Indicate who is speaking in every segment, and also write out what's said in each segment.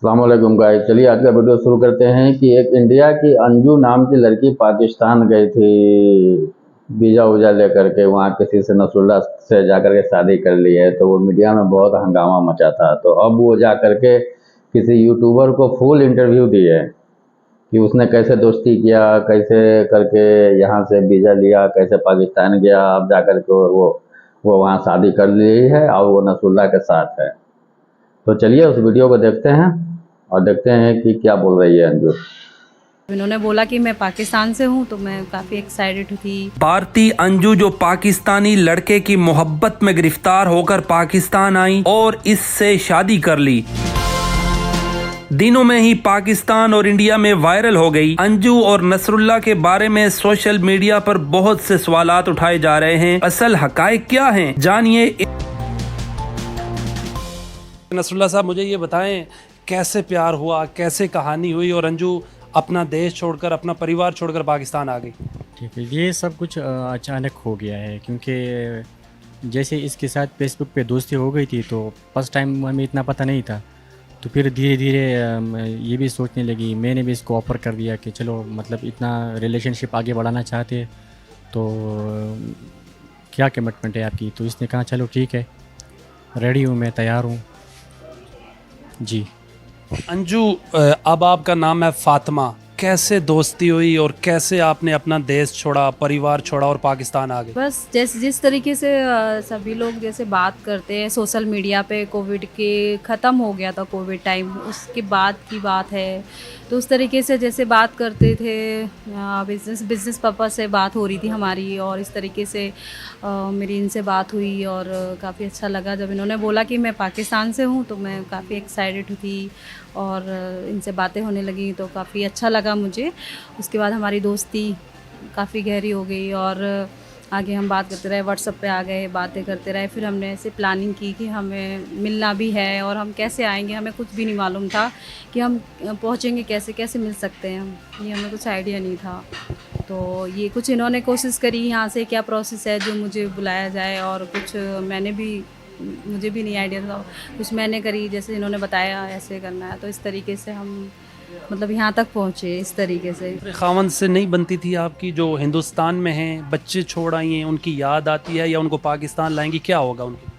Speaker 1: अस्सलामुअलैकुम गाइस, चलिए आज का वीडियो शुरू करते हैं कि एक इंडिया की अंजू नाम की लड़की पाकिस्तान गई थी वीज़ा वूज़ा लेकर के। वहाँ किसी से नसरुल्ला से जाकर के शादी कर ली है, तो वो मीडिया में बहुत हंगामा मचा था। तो अब वो जा कर के किसी यूट्यूबर को फुल इंटरव्यू दी है कि उसने कैसे दोस्ती किया, कैसे करके यहाँ से वीज़ा लिया, कैसे पाकिस्तान गया, अब जा कर के वो वहाँ शादी कर ली है और वो नसरुल्ला के साथ है। तो चलिए उस वीडियो को देखते हैं और देखते हैं कि क्या बोल रही है अंजू।
Speaker 2: इन्होंने बोला कि मैं पाकिस्तान से हूँ, तो मैं काफ़ी एक्साइटेड थी।
Speaker 3: भारतीय अंजू जो पाकिस्तानी लड़के की मोहब्बत में गिरफ्तार होकर पाकिस्तान आई और इससे शादी कर ली। दिनों में ही पाकिस्तान और इंडिया में वायरल हो गई। अंजू और नसरुल्ला के बारे में सोशल मीडिया पर बहुत से सवालात उठाए जा रहे हैं। असल हकायक क्या हैं, जानिए। नसरुल्ला साहब, मुझे ये बताएं, कैसे प्यार हुआ, कैसे कहानी हुई और अंजू अपना देश छोड़कर, अपना परिवार छोड़कर पाकिस्तान आ गई?
Speaker 4: ठीक है, ये सब कुछ अचानक हो गया है, क्योंकि जैसे इसके साथ फेसबुक पे दोस्ती हो गई थी तो फर्स्ट टाइम हमें इतना पता नहीं था। तो फिर धीरे धीरे ये भी सोचने लगी, मैंने भी इसको ऑफ़र कर दिया कि चलो मतलब इतना रिलेशनशिप आगे बढ़ाना चाहते तो क्या कमिटमेंट है आपकी। तो इसने कहा चलो ठीक है, रेडी हूँ, मैं तैयार हूँ जी।
Speaker 3: अंजू, अब आपका नाम है फातिमा, कैसे दोस्ती हुई और कैसे आपने अपना देश छोड़ा, परिवार छोड़ा और पाकिस्तान आ गए?
Speaker 2: बस जैसे जिस तरीके से सभी लोग जैसे बात करते हैं सोशल मीडिया पे, कोविड के ख़त्म हो गया था कोविड टाइम, उसके बाद की बात है। तो उस तरीके से जैसे बात करते थे, बिज़नेस पर्पस से बात हो रही थी हमारी, और इस तरीके से मेरी इनसे बात हुई और काफ़ी अच्छा लगा। जब इन्होंने बोला कि मैं पाकिस्तान से हूँ, तो मैं काफ़ी एक्साइटेड थी और इनसे बातें होने लगी तो काफ़ी अच्छा लगा मुझे। उसके बाद हमारी दोस्ती काफ़ी गहरी हो गई और आगे हम बात करते रहे, व्हाट्सएप पे आ गए, बातें करते रहे। फिर हमने ऐसे प्लानिंग की कि हमें मिलना भी है और हम कैसे आएंगे, हमें कुछ भी नहीं मालूम था कि हम पहुँचेंगे कैसे, कैसे मिल सकते हैं हम, ये हमें कुछ आइडिया नहीं था। तो ये कुछ इन्होंने कोशिश करी यहाँ से क्या प्रोसेस है जो मुझे बुलाया जाए, और कुछ मुझे भी नहीं आइडिया था, कुछ मैंने करी, जैसे इन्होंने बताया ऐसे करना है। तो इस तरीके से हम मतलब यहाँ तक पहुँचे इस तरीके से।
Speaker 3: खावन से नहीं बनती थी आपकी, जो हिंदुस्तान में हैं, बच्चे छोड़ आई हैं, उनकी याद आती है या उनको पाकिस्तान लाएंगी, क्या होगा उनकी?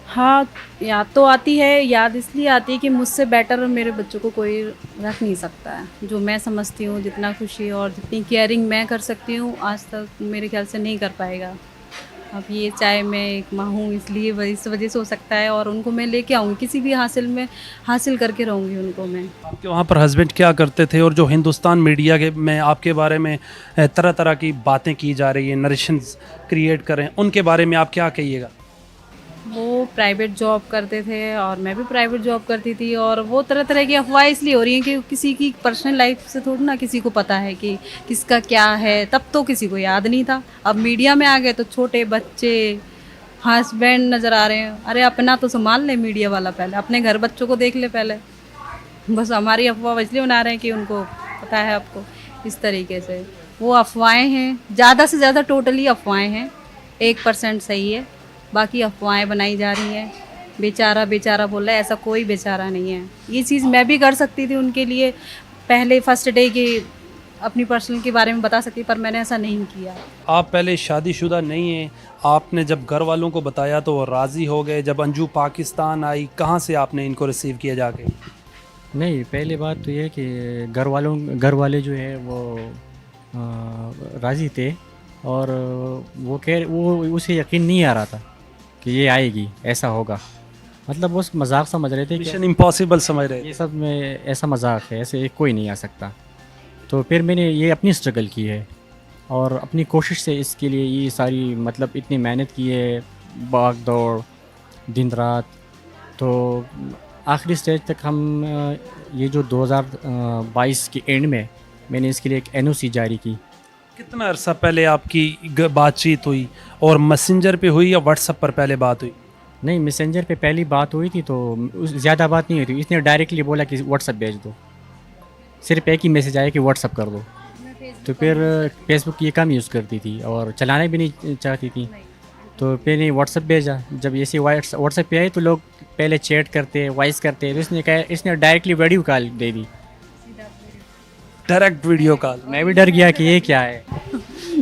Speaker 2: हाँ, याद तो आती है। याद इसलिए आती है कि मुझसे बेटर मेरे बच्चों को कोई रख नहीं सकता है। जो मैं समझती हूँ, जितना खुशी और जितनी केयरिंग मैं कर सकती हूँ, आज तक मेरे ख्याल से नहीं कर पाएगा। अब ये चाहे मैं एक माँ हूँ, इसलिए इस वजह से हो सकता है, और उनको मैं लेके आऊँगी, किसी भी हासिल करके रहूँगी उनको मैं।
Speaker 3: आपके वहाँ पर हस्बैंड क्या करते थे? और जो हिंदुस्तान मीडिया के में आपके बारे में तरह तरह की बातें की जा रही हैं, नरेशंस क्रिएट कर रहे हैं, उनके बारे में आप क्या कहिएगा?
Speaker 2: वो प्राइवेट जॉब करते थे और मैं भी प्राइवेट जॉब करती थी, और वो तरह तरह की अफवाह इसलिए हो रही हैं कि किसी की पर्सनल लाइफ से थोड़ी ना किसी को पता है कि किसका क्या है। तब तो किसी को याद नहीं था, अब मीडिया में आ गए तो छोटे बच्चे, हस्बैंड नज़र आ रहे हैं। अरे अपना तो संभाल ले मीडिया वाला, पहले अपने घर बच्चों को देख ले पहले। बस हमारी अफवाह इसलिए बना रहे हैं कि उनको पता है आपको, इस तरीके से वो अफवाहें हैं। ज़्यादा से ज़्यादा टोटली अफवाहें हैं, 1% सही है, बाकी अफवाहें बनाई जा रही हैं। बेचारा बेचारा बोल रहा है, ऐसा कोई बेचारा नहीं है। ये चीज़ मैं भी कर सकती थी उनके लिए, पहले फर्स्ट डे की अपनी पर्सनल के बारे में बता सकती, पर मैंने ऐसा नहीं किया।
Speaker 3: आप पहले शादीशुदा नहीं हैं, आपने जब घर वालों को बताया तो वो राज़ी हो गए। जब अंजू पाकिस्तान आई, कहाँ से आपने इनको रिसीव किया जाके?
Speaker 4: नहीं, पहली बात तो ये है कि घर वाले जो है वो राज़ी थे, और वो उसे यकीन नहीं आ रहा था कि ये आएगी, ऐसा होगा। मतलब वो मजाक समझ रहे थे कि
Speaker 3: मिशन इम्पॉसिबल समझ रहे
Speaker 4: ये
Speaker 3: थे।
Speaker 4: सब में ऐसा मजाक है, ऐसे कोई नहीं आ सकता। तो फिर मैंने ये अपनी स्ट्रगल की है और अपनी कोशिश से इसके लिए ये सारी मतलब इतनी मेहनत की है, भाग दौड़, दिन रात। तो आखिरी स्टेज तक हम ये जो 2022 के एंड में मैंने इसके लिए एक एनओसी जारी की।
Speaker 3: कितना अरसा पहले आपकी बातचीत हुई, और मैसेंजर पे हुई या व्हाट्सएप पर पहले बात हुई?
Speaker 4: नहीं, मैसेंजर पे पहली बात हुई थी, तो ज़्यादा बात नहीं हुई थी। इसने डायरेक्टली बोला कि व्हाट्सएप भेज दो, सिर्फ एक ही मैसेज आया कि व्हाट्सएप कर दो। तो फिर फेसबुक ये कम यूज़ करती थी और चलाना भी नहीं चाहती थी। तो मैंने व्हाट्सएप भेजा। जब ऐसे व्हाट्सएप पे आए तो लोग पहले चैट करते, वॉइस करते, तो इसने डायरेक्टली वीडियो कॉल दे दी।
Speaker 3: Direct video call.
Speaker 4: मैं भी डर गया कि ये क्या है।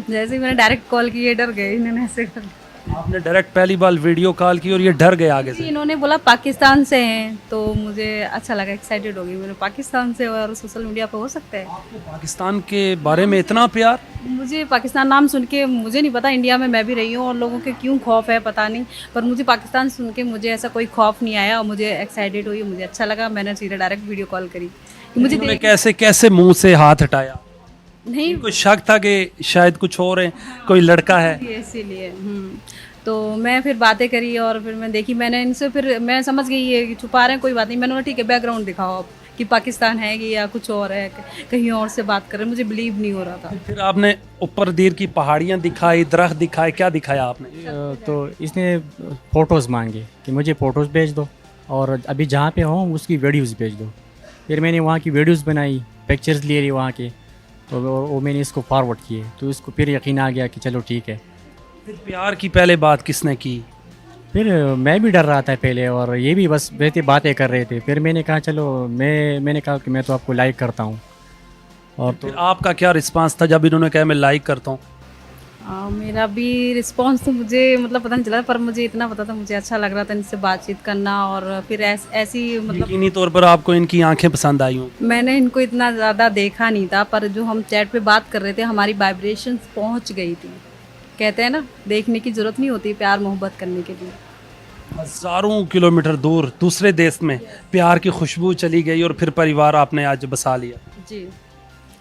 Speaker 2: जैसे ही मैंने डायरेक्ट कॉल की, ये डर गए, इन्होंने ऐसे कर दिया।
Speaker 3: आपने डायरेक्ट पहली बार वीडियो कॉल की और ये डर गए आगे से।
Speaker 2: इन्होंने बोला पाकिस्तान से हैं, तो मुझे अच्छा लगा, एक्साइटेड हो गई। मैंने पाकिस्तान से और सोशल मीडिया पे हो सकता है।
Speaker 3: आपको पाकिस्तान के बारे में इतना प्यार?
Speaker 2: मुझे पाकिस्तान नाम सुन के, मुझे नहीं पता, इंडिया में मैं भी रही हूँ और लोगों के क्यों खौफ है पता नहीं, पर मुझे पाकिस्तान सुन के मुझे ऐसा कोई खौफ नहीं आया और मुझे एक्साइटेड हुई, मुझे अच्छा लगा। मैंने सीधे डायरेक्ट वीडियो कॉल करी कि मुझे
Speaker 3: इन्होंने कैसे कैसे मुंह से हाथ हटाया?
Speaker 2: नहीं,
Speaker 3: कुछ शक था कि शायद कुछ और है, कोई लड़का है?
Speaker 2: इसीलिए तो मैं फिर बातें करी और फिर मैं देखी, मैंने इनसे, फिर मैं समझ गई ये कि छुपा रहे हैं, कोई बात नहीं। मैंने बोला ठीक है, बैकग्राउंड दिखाओ आप कि पाकिस्तान है कि या कुछ और है, कहीं और से बात कर रहे हैं। मुझे बिलीव नहीं हो रहा था।
Speaker 3: फिर आपने ऊपर देर की पहाड़ियाँ दिखाई, दरख्त दिखाए, क्या दिखाया आपने?
Speaker 4: तो इसने फ़ोटोज़ मांगे कि मुझे फ़ोटोज़ भेज दो और अभी जहाँ पे हूँ उसकी वीडियोज़ भेज दो। फिर मैंने वहाँ की वीडियोज़ बनाई, पिक्चर्स लिए रही वहाँ के, तो वो मैंने इसको फॉरवर्ड किए, तो इसको फिर यकीन आ गया कि चलो ठीक है।
Speaker 3: फिर प्यार की पहले बात किसने की?
Speaker 4: फिर मैं भी डर रहा था पहले और ये भी बस वैसे बातें कर रहे थे। फिर मैंने कहा चलो, मैंने कहा कि मैं तो आपको लाइक करता हूँ। और तो
Speaker 3: फिर आपका क्या रिस्पांस था जब इन्होंने कहा मैं लाइक करता हूँ?
Speaker 2: मेरा भी रिस्पॉन्स तो मुझे मतलब पता नहीं चला, पर मुझे इतना पता था, मुझे अच्छा लग रहा था इनसे बातचीत करना। और फिर ऐसी मतलब
Speaker 3: यकीनी तौर पर आपको इनकी आंखें पसंद आई हों।
Speaker 2: मैंने इनको इतना ज़्यादा देखा नहीं था, पर जो हम चैट पे बात कर रहे थे हमारी वाइब्रेशंस पहुंच गई थी। कहते हैं ना, देखने की ज़रूरत नहीं होती प्यार मोहब्बत करने के लिए।
Speaker 3: हज़ारों किलोमीटर दूर दूसरे देश में प्यार की खुशबू चली गई और फिर परिवार आपने आज बसा लिया।
Speaker 2: जी,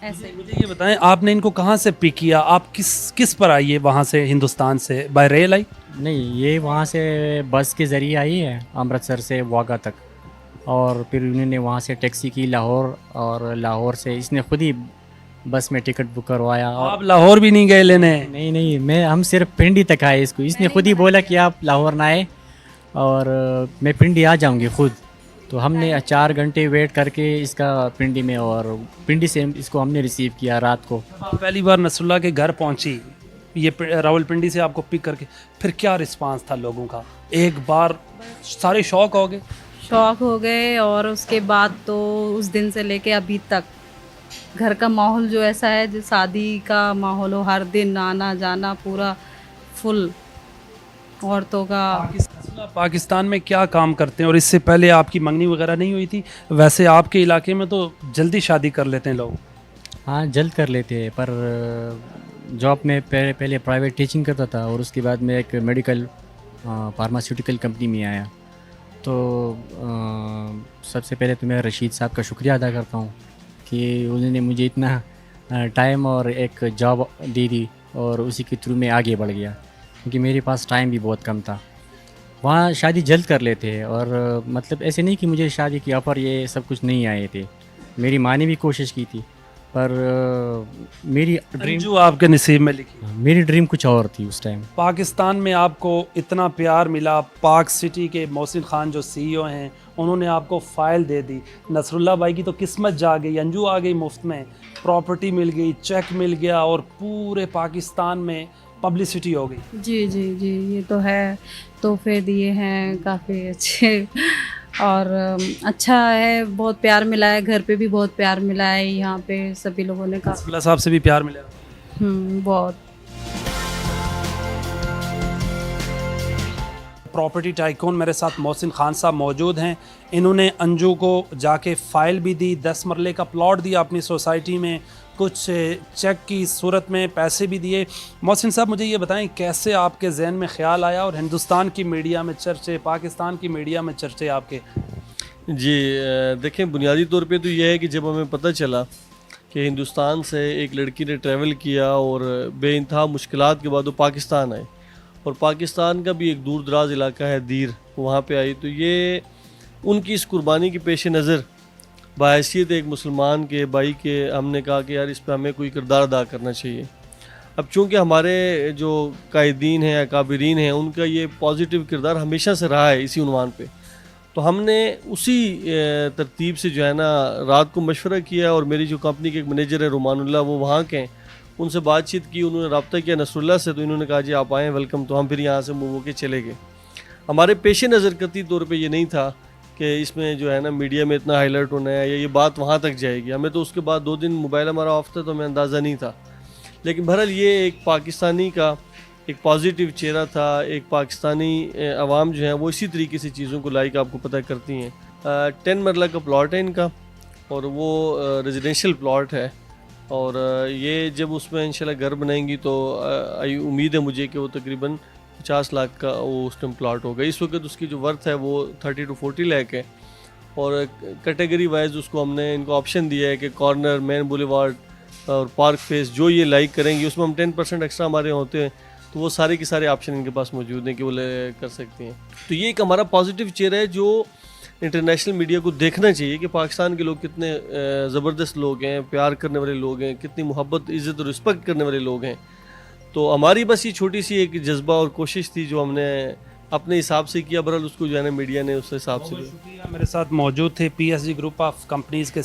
Speaker 2: ऐसे ही।
Speaker 3: मुझे ये बताएं, आपने इनको कहाँ से पिक किया? आप किस पर आई है वहाँ से, हिंदुस्तान से बाय रेल आई?
Speaker 4: नहीं, ये वहाँ से बस के ज़रिए आई है अमृतसर से वाघा तक, और फिर उन्होंने वहाँ से टैक्सी की लाहौर, और लाहौर से इसने खुद ही बस में टिकट बुक करवाया।
Speaker 3: आप लाहौर भी नहीं गए लेने?
Speaker 4: नहीं, हम सिर्फ पिंडी तक आए। इसको इसने खुद ही बोला कि आप लाहौर ना आए और मैं पिंडी आ जाऊंगी खुद। तो हमने 4 घंटे वेट करके इसका पिंडी में, और पिंडी से इसको हमने रिसीव किया रात को।
Speaker 3: आप पहली बार नसरुल्लाह के घर पहुंची, ये रावलपिंडी से आपको पिक करके, फिर क्या रिस्पांस था लोगों का? एक बार सारे शौक हो गए?
Speaker 2: शौक हो गए। और उसके बाद तो उस दिन से लेके अभी तक घर का माहौल जो ऐसा है, जो शादी का माहौल हो, हर दिन आना जाना पूरा फुल औरतों का।
Speaker 3: पाकिस्तान में क्या काम करते हैं? और इससे पहले आपकी मंगनी वगैरह नहीं हुई थी? वैसे आपके इलाके में तो जल्दी शादी कर लेते हैं लोग।
Speaker 4: हाँ, जल्द कर लेते हैं, पर जॉब में पहले प्राइवेट टीचिंग करता था और उसके बाद मैं एक मेडिकल फार्मास्यूटिकल कंपनी में आया। तो सबसे पहले तो मैं रशीद साहब का शुक्रिया अदा करता हूँ कि उन्होंने मुझे इतना टाइम और एक जॉब दे दी और उसी के थ्रू मैं आगे बढ़ गया, क्योंकि मेरे पास टाइम भी बहुत कम था। वहाँ शादी जल्द कर लेते हैं, और मतलब ऐसे नहीं कि मुझे शादी की ऑफ़र ये सब कुछ नहीं आए थे। मेरी माँ ने भी कोशिश की थी, पर मेरी ड्रीम
Speaker 3: जो आपके नसीब में लिखी।
Speaker 4: मेरी ड्रीम कुछ और थी उस टाइम।
Speaker 3: पाकिस्तान में आपको इतना प्यार मिला, पाक सिटी के मोहसिन खान जो CEO हैं उन्होंने आपको फ़ाइल दे दी, नसरुल्लाह भाई की तो किस्मत जा गई, अंजू आ गई मुफ्त में, प्रॉपर्टी मिल गई, चेक मिल गया और पूरे पाकिस्तान में पब्लिसिटी हो गई।
Speaker 2: जी जी जी, ये तो है। तोहफे दिए हैं काफ़ी अच्छे, और अच्छा है, बहुत प्यार मिला है, घर पे भी बहुत प्यार मिला है, यहाँ पे सभी लोगों ने काफ़ी
Speaker 3: नसरुल्लाह साहब से भी प्यार मिला।
Speaker 2: बहुत।
Speaker 3: प्रॉपर्टी टाइकून मेरे साथ मोहसिन खान साहब मौजूद हैं। इन्होंने अंजू को जाके फ़ाइल भी दी, 10 मरले का प्लॉट दिया अपनी सोसाइटी में, कुछ चेक की सूरत में पैसे भी दिए। मोहसिन साहब, मुझे ये बताएं कैसे आपके जहन में ख्याल आया और हिंदुस्तान की मीडिया में चर्चे, पाकिस्तान की मीडिया में चर्चे आपके?
Speaker 5: जी देखें, बुनियादी तौर पे तो यह है कि जब हमें पता चला कि हिंदुस्तान से एक लड़की ने ट्रैवल किया और बेइंतहा मुश्किलात के बाद वो पाकिस्तान आए, और पाकिस्तान का भी एक दूर दराज इलाका है दीर, वहाँ पे आई, तो ये उनकी इस कुर्बानी के पेश नज़र बाहैसियत एक मुसलमान के भाई के हमने कहा कि यार इस पर हमें कोई किरदार अदा करना चाहिए। अब चूँकि हमारे जो कायदीन हैं, अकाबरीन हैं, उनका ये पॉजिटिव किरदार हमेशा से रहा है इसी उन्वान पे, तो हमने उसी तरतीब से जो है ना रात को मशवरा किया, और मेरी जो कंपनी के एक मैनेजर है रुमानुल्लाह, वो वहाँ के हैं, उनसे बातचीत की, उन्होंने रब्ता किया नसरुल्लाह से, तो इन्होंने कहा जी आप आएँ, वेलकम। तो हम फिर यहाँ से मूव होकर चले गए। हमारे पेश नज़र कतई तौर पे ये नहीं था कि इसमें जो है ना मीडिया में इतना हाईलाइट होना है या ये बात वहाँ तक जाएगी। हमें तो उसके बाद 2 दिन मोबाइल हमारा ऑफ था, तो हमें अंदाज़ा नहीं था। लेकिन बहरहाल ये एक पाकिस्तानी का एक पॉजिटिव चेहरा था। एक पाकिस्तानी अवाम जो है वो इसी तरीके से चीज़ों को लाइक आपको पता करती हैं। 10 मरला का प्लॉट है इनका और वो रेजिडेंशियल प्लॉट है। और ये जब उसमें इंशाल्लाह घर बनाएंगी तो उम्मीद है मुझे कि वो तकरीबन 50 लाख का वो उस टाइम प्लॉट होगा। इस वक्त उसकी जो वर्थ है वो 30 to 40 लाख है। और कैटेगरी वाइज उसको हमने इनको ऑप्शन दिया है कि कॉर्नर, मेन बुलेवार्ड और पार्क फेस जो ये लाइक करेंगे उसमें हम 10% एक्स्ट्रा हमारे होते हैं, तो वो सारे के सारे ऑप्शन इनके पास मौजूद हैं कि वो कर सकते हैं। तो ये एक हमारा पॉजिटिव चेहरा है जो इंटरनेशनल मीडिया को देखना चाहिए कि पाकिस्तान के लोग कितने ज़बरदस्त लोग हैं, प्यार करने वाले लोग हैं, कितनी मोहब्बत, इज़्ज़त और रिस्पेक्ट करने वाले लोग हैं। तो हमारी बस ये छोटी सी एक जज्बा और कोशिश थी जो हमने अपने हिसाब से किया। बहरहाल उसको जो है ना मीडिया ने उस हिसाब से
Speaker 6: शुक्रिया। मेरे साथ मौजूद थे PSG ग्रुप ऑफ कंपनीज के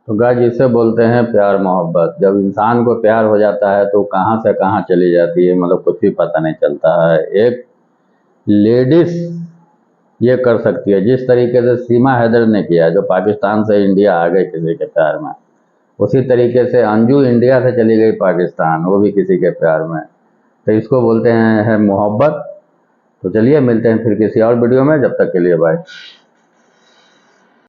Speaker 1: तो गाइस इसे बोलते हैं प्यार मोहब्बत। जब इंसान को प्यार हो जाता है तो कहाँ से कहाँ चली जाती है, मतलब कुछ भी पता नहीं चलता है। एक लेडीज ये कर सकती है जिस तरीके से सीमा हैदर ने किया, जो पाकिस्तान से इंडिया आ गई किसी के प्यार में, उसी तरीके से अंजू इंडिया से चली गई पाकिस्तान, वो भी किसी के प्यार में। तो इसको बोलते हैं मोहब्बत। तो चलिए मिलते हैं फिर किसी और वीडियो में, जब तक के लिए बाय।